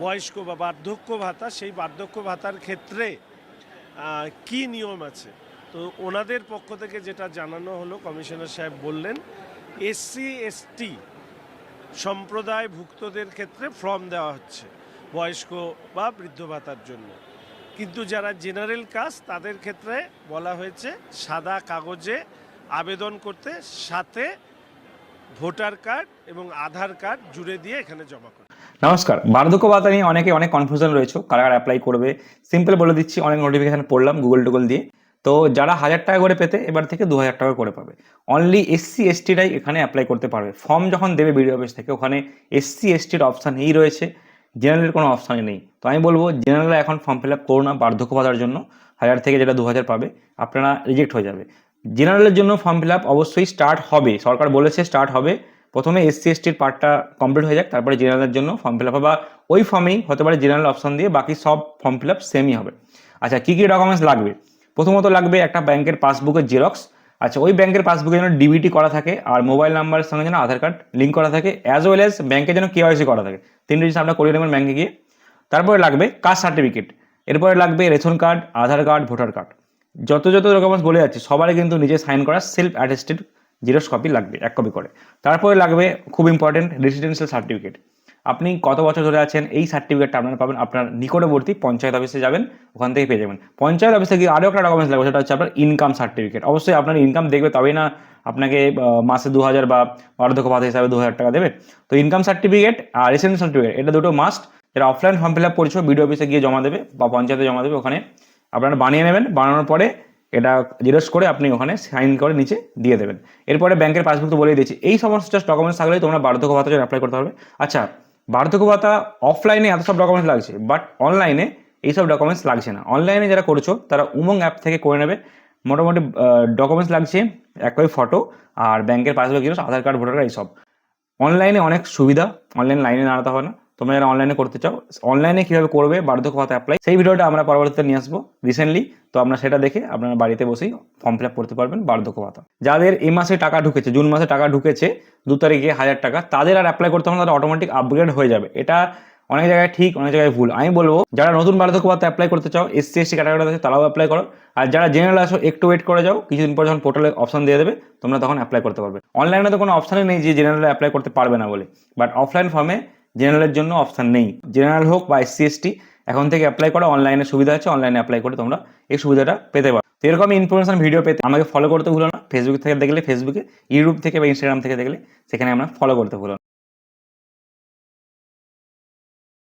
বয়স্ক বা বার্ধক্য ভাতা, সেই বার্ধক্য ভাতার ক্ষেত্রে কি নিয়ম আছে। তো ওনাদের পক্ষ থেকে যেটা জানানো হলো, কমিশনার সাহেব বললেন এসসি এসটি সম্প্রদায়ভুক্তদের ক্ষেত্রে ফর্ম দেওয়া হচ্ছে বয়স্ক বা বৃদ্ধ ভাতার জন্য, কিন্তু যারা জেনারেল কাস্ট তাদের ক্ষেত্রে বলা হয়েছে সাদা কাগজে আবেদন করতে, সাথে ভোটার কার্ড এবং আধার কার্ড জুড়ে দিয়ে এখানে জমা করতে। নমস্কার। বার্ধক্য ভাতা নিয়ে অনেক কনফিউশন রয়েছে, কারা কারা অ্যাপ্লাই করবে। সিম্পল বলে দিচ্ছি, অনেক নোটিফিকেশন পড়লাম গুগল দিয়ে। তো যারা 1000 টাকা করে পেতে এবার থেকে 2000 টাকা করে পাবে। অনলি এসসি এসটিরাই এখানে অ্যাপ্লাই করতে পারবে। ফর্ম যখন দেবে বিডিও অফিস থেকে, ওখানে এসসি এসটির অপশান এই রয়েছে, জেনারেলের কোনো অপশানই নেই। তো আমি বলবো জেনারেল এখন ফর্ম ফিল আপ করো না বার্ধক্য ভাতার জন্য। 1000 থেকে যেটা 2000 পাবে, আপনারা রিজেক্ট হয়ে যাবে। জেনারেলের জন্য ফর্ম ফিল আপ অবশ্যই স্টার্ট হবে, সরকার বলেছে স্টার্ট হবে। প্রথমে এসসি এসটির পার্টটা কমপ্লিট হয়ে যাক, তারপরে জেনারেলের জন্য ফর্ম ফিল আপ হবে, বা ওই ফর্মেই হতে পারে জেনারেল অপশন দিয়ে বাকি সব ফর্ম ফিল আপ সেমই হবে। আচ্ছা, কী কী ডকুমেন্টস লাগবে? প্রথমত লাগবে একটা ব্যাংকের পাসবুকের জেরক্স। আচ্ছা, ওই ব্যাংকের পাসবুকে যেন ডিবিটি করা থাকে, আর মোবাইল নাম্বারের সঙ্গে যেন আধার কার্ড লিঙ্ক করা থাকে, অ্যাজ ওয়েল অ্যাজ ব্যাংকে যেন কেওয়াইসি করা থাকে। 3টে জিনিস আপনারা করিয়ে নেবেন ব্যাংকে গিয়ে। তারপরে লাগবে কাস্ট সার্টিফিকেট, এরপরে লাগবে রেশন কার্ড, আধার কার্ড, ভোটার কার্ড। যত ডকুমেন্টস বলে যাচ্ছি সবারই কিন্তু নিজে সাইন করা সেলফ অ্যাটেস্টেড জেরক্স কপি লাগবে, 1 কপি করে। তারপরে লাগবে খুব ইম্পর্টেন্ট রেসিডেন্সিয়াল সার্টিফিকেট। আপনি কত বছর ধরে আছেন এই সার্টিফিকেটটা আপনারা পাবেন আপনার নিকটবর্তী পঞ্চায়েত অফিসে যাবেন, ওখান থেকে পেয়ে যাবেন। পঞ্চায়েত অফিসে গিয়ে আরও একটা ডকুমেন্টস লাগবে, সেটা হচ্ছে আপনার ইনকাম সার্টিফিকেট। অবশ্যই আপনার ইনকাম দেখবে, তবেই না আপনাকে মাসে 2000 বা বার্ধক্য ভাতা হিসাবে 2000 টাকা দেবে। তো ইনকাম সার্টিফিকেট আর রেসিডেন্স সার্টিফিকেট, এটা দুটো মাস্ট। যারা অফলাইন ফর্ম ফিল আপ করছো বিডিও অফিসে গিয়ে জমা দেবে বা পঞ্চায়েতে জমা দেবে, ওখানে আপনারা বানিয়ে নেবেন। বানানোর পরে এটা জেরক্স করে আপনি ওখানে সাইন করে নিচে দিয়ে দেবেন। এরপরে ব্যাংকের পাসবুক তো বলেই দিচ্ছি। এই সমস্ত জাস্ট ডকুমেন্টস থাকলেই তোমরা বার্ধক্য ভাতার জন্য অ্যাপ্লাই করতে পারবে। আচ্ছা, বার্ধক্য ভাতা অফলাইনে এত সব ডকুমেন্টস লাগছে, বাট অনলাইনে এইসব ডকুমেন্টস লাগছে না। অনলাইনে যারা করছো তারা উমঙ্গ অ্যাপ থেকে করে নেবে। মোটামুটি ডকুমেন্টস লাগছে 1 কপি ফটো আর ব্যাংকের পাসবুক জেরক্স, আধার কার্ড, ভোটার কার্ড, এইসব। অনলাইনে অনেক সুবিধা, অনলাইন লাইনে দাঁড়াতে হবে না। তোমরা যারা অনলাইনে করতে চাও, অনলাইনে কীভাবে করবে বার্ধক্য ভাতা অ্যাপ্লাই, সেই ভিডিওটা আমরা পরবর্তীতে নিয়ে আসবো রিসেন্টলি। তো আপনারা সেটা দেখে আপনারা বাড়িতে বসেই ফর্ম ফিল আপ করতে পারবেন বার্ধক্য ভাতা। যাদের এই মাসে টাকা ঢুকেছে, জুন মাসে টাকা ঢুকেছে 2 তারিখে 1000 টাকা, তাদের আর অ্যাপ্লাই করতে হবে না, তারা অটোমেটিক আপগ্রেড হয়ে যাবে। এটা অনেক জায়গায় ঠিক, অনেক জায়গায় ভুল। আমি বলবো যারা নতুন বার্ধক্য ভাতা অ্যাপ্লাই করতে চাও, এসসি এসটি ক্যাটাগরি আছে, তারাও অ্যাপ্লাই করো। আর যারা জেনারেল আসো, একটু ওয়েট করে যাও, কিছুদিন পর যখন পোর্টালে অপশন দিয়ে দেবে তোমরা তখন অ্যাপ্লাই করতে পারবে। অনলাইনে তো কোনো অপশানই নেই যে জেনারেলে অ্যাপ্লাই করতে পারবে না বলে, বাট অফলাইন ফর্মে জেনারেলের জন্য অপশান নেই। জেনারেল হোক বা এসসি এসটি এখন থেকে অ্যাপ্লাই করা অনলাইনে সুবিধা আছে, অনলাইনে অ্যাপ্লাই করে তোমরা এই সুবিধাটা পেতে পারো। তো এরকম ইনফরমেশন ভিডিও পেতে আমাকে ফলো করতে ভুলো না। ফেসবুক থেকে দেখলে ফেসবুকে, ইউটিউব থেকে বা ইনস্টাগ্রাম থেকে দেখলে সেখানে আমরা ফলো করতে ভুলো না।